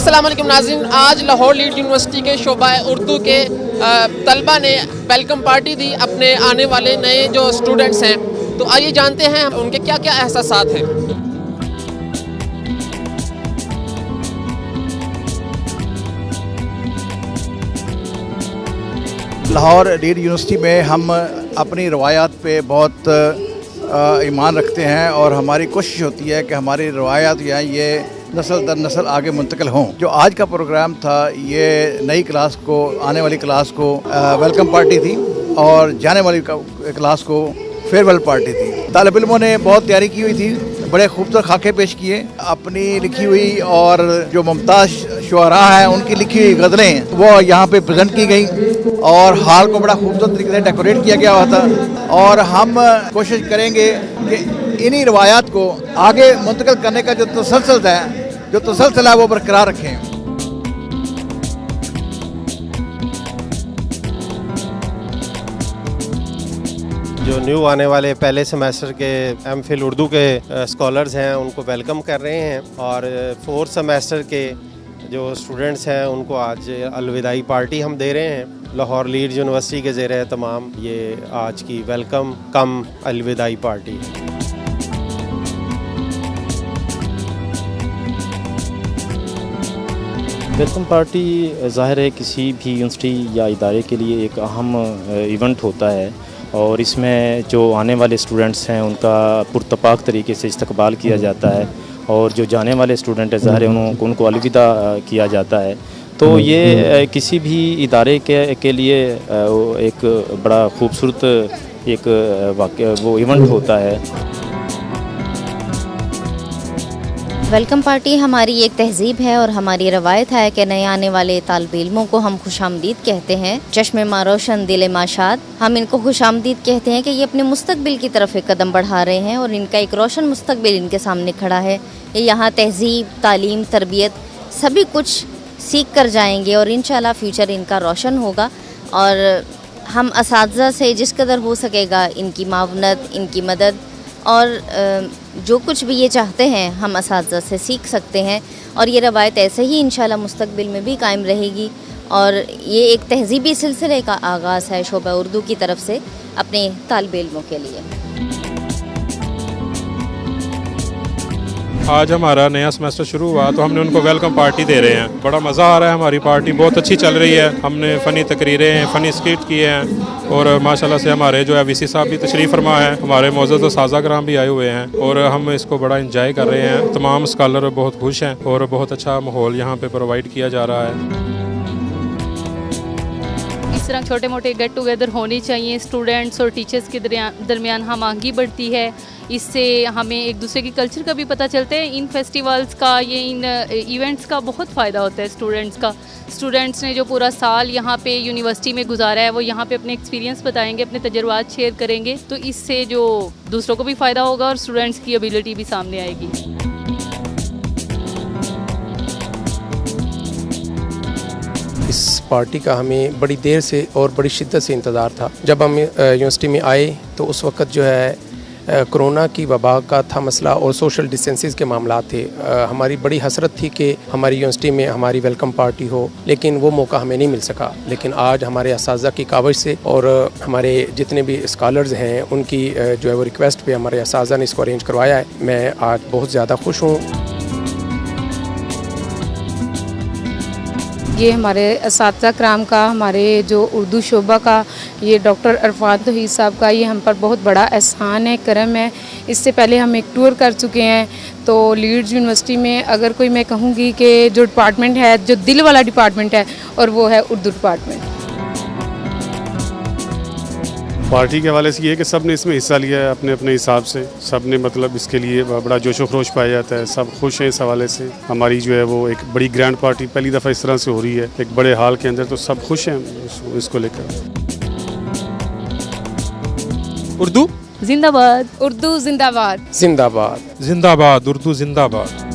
अस्सलाम वालेकुम नाज़रीन, आज लाहौर लीड यूनिवर्सिटी के शोबा उर्दू के तलबा ने वेलकम पार्टी दी अपने आने वाले नए जो स्टूडेंट्स हैं। तो आइए जानते हैं उनके क्या क्या एहसासात हैं। लाहौर लीड यूनिवर्सिटी में हम अपनी रवायात पे बहुत ईमान रखते हैं और हमारी कोशिश होती है कि हमारी रवायात या ये नस्ल दर नस्ल आगे मुंतकिल हों। जो आज का प्रोग्राम था ये नई क्लास को, आने वाली क्लास को वेलकम पार्टी थी और जाने वाली क्लास को फेयरवेल पार्टी थी। तालिब इल्मों ने बहुत तैयारी की हुई थी, बड़े खूबसूरत खाके पेश किए, अपनी लिखी हुई और जो मुमताज़ शुअरा हैं उनकी लिखी हुई गज़लें वो यहाँ पे प्रेजेंट की गई और हाल को बड़ा खूबसूरत तरीके से डेकोरेट किया गया हुआ था। और हम कोशिश करेंगे कि इन्हीं रवायात को आगे मुंतकिल करने का जो तसलसल है वो बरकरार रखें। जो न्यू आने वाले पहले सेमेस्टर के एमफिल उर्दू के स्कॉलर्स हैं उनको वेलकम कर रहे हैं और फोर्थ सेमेस्टर के जो स्टूडेंट्स हैं उनको आज अलविदाई पार्टी हम दे रहे हैं। लाहौर लीड यूनिवर्सिटी के ज़ेर तमाम ये आज की वेलकम कम अलविदाई पार्टी। वेलकम पार्टी ज़ाहिर है किसी भी यूनिवर्सिटी या इदारे के लिए एक अहम इवेंट होता है और इसमें जो आने वाले स्टूडेंट्स हैं उनका पुरतपाक तरीके से इस्तकबाल किया जाता है और जो जाने वाले स्टूडेंट है ज़ाहिर है उनको अलविदा किया जाता है। तो ये किसी भी इदारे के लिए एक बड़ा खूबसूरत एक वो इवेंट होता है। वेलकम पार्टी हमारी एक तहजीब है और हमारी रवायत है कि नए आने वाले तालिब इल्मों को हम खुशामदीद कहते हैं। चश्मे मा रोशन दिल माशाद, हम इनको खुशामदीद कहते हैं कि ये अपने मुस्तकबिल की तरफ एक कदम बढ़ा रहे हैं और इनका एक रोशन मुस्तकबिल इनके सामने खड़ा है। ये यहाँ तहजीब, तालीम, तरबियत सभी कुछ सीख कर जाएंगे और इंशाल्लाह फ्यूचर इनका रोशन होगा। और हम असातिज़ा से जिस कदर हो सकेगा इनकी मावनत, इनकी मदद और जो कुछ भी ये चाहते हैं हम असातिज़ा से सीख सकते हैं और ये रवायत ऐसे ही इंशाल्लाह मुस्तकबिल में भी कायम रहेगी। और ये एक तहज़ीबी सिलसिले का आगाज़ है शोबा उर्दू की तरफ से अपने तालिब इल्मों के लिए। आज हमारा नया सेमेस्टर शुरू हुआ तो हमने उनको वेलकम पार्टी दे रहे हैं। बड़ा मज़ा आ रहा है, हमारी पार्टी बहुत अच्छी चल रही है। हमने फ़नी तकरीरें, फ़नी स्किट किए हैं और माशाल्लाह से हमारे जो है वीसी साहब भी तशरीफ़ फरमा है, हमारे मौजूद साज़ा कराम भी आए हुए हैं और हम इसको बड़ा इंजॉय कर रहे हैं। तमाम स्कॉलर बहुत खुश हैं और बहुत अच्छा माहौल यहाँ पे प्रोवाइड किया जा रहा है। इस तरह छोटे मोटे गेट टुगेदर होने चाहिए, स्टूडेंट्स और टीचर्स के दरमियान हम आंगी बढ़ती है। इससे हमें एक दूसरे की कल्चर का भी पता चलता है। इन फेस्टिवल्स का, ये इन इवेंट्स का बहुत फ़ायदा होता है स्टूडेंट्स का। स्टूडेंट्स ने जो पूरा साल यहाँ पे यूनिवर्सिटी में गुजारा है वो यहाँ पे अपने एक्सपीरियंस बताएंगे, अपने तजुर्बात शेयर करेंगे, तो इससे जो दूसरों को भी फ़ायदा होगा और स्टूडेंट्स की एबिलिटी भी सामने आएगी। इस पार्टी का हमें बड़ी देर से और बड़ी शिद्दत से इंतज़ार था। जब हम यूनिवर्सिटी में आए तो उस वक़्त जो है कोरोना की वबा का था मसला और सोशल डिस्टेंसेस के मामला थे। हमारी बड़ी हसरत थी कि हमारी यूनिवर्सिटी में हमारी वेलकम पार्टी हो, लेकिन वो मौका हमें नहीं मिल सका। लेकिन आज हमारे असातिज़ा की काविश से और हमारे जितने भी स्कॉलर्स हैं उनकी जो है वो रिक्वेस्ट पे हमारे असातिज़ा ने इसको अरेंज करवाया है। मैं आज बहुत ज़्यादा खुश हूँ। ये हमारे असातिज़ा कराम का, हमारे जो उर्दू शोबा का, ये डॉक्टर अरफान तौहीद साहब का ये हम पर बहुत बड़ा एहसान है, करम है। इससे पहले हम एक टूर कर चुके हैं तो लीड्स यूनिवर्सिटी में अगर कोई, मैं कहूँगी कि जो डिपार्टमेंट है, जो दिल वाला डिपार्टमेंट है और वो है उर्दू डिपार्टमेंट। पार्टी के हवाले से ये है कि सब ने इसमें हिस्सा लिया है अपने अपने हिसाब से। सब ने मतलब इसके लिए बड़ा जोशो खरोश पाया जाता है, सब खुश हैं इस हवाले से। हमारी जो है वो एक बड़ी ग्रैंड पार्टी पहली दफ़ा इस तरह से हो रही है एक बड़े हाल के अंदर, तो सब खुश हैं इसको लेकर। उर्दू जिंदाबाद, उर्दू जिंदाबाद, जिंदाबाद, जिंदाबाद, उर्दू जिंदाबाद।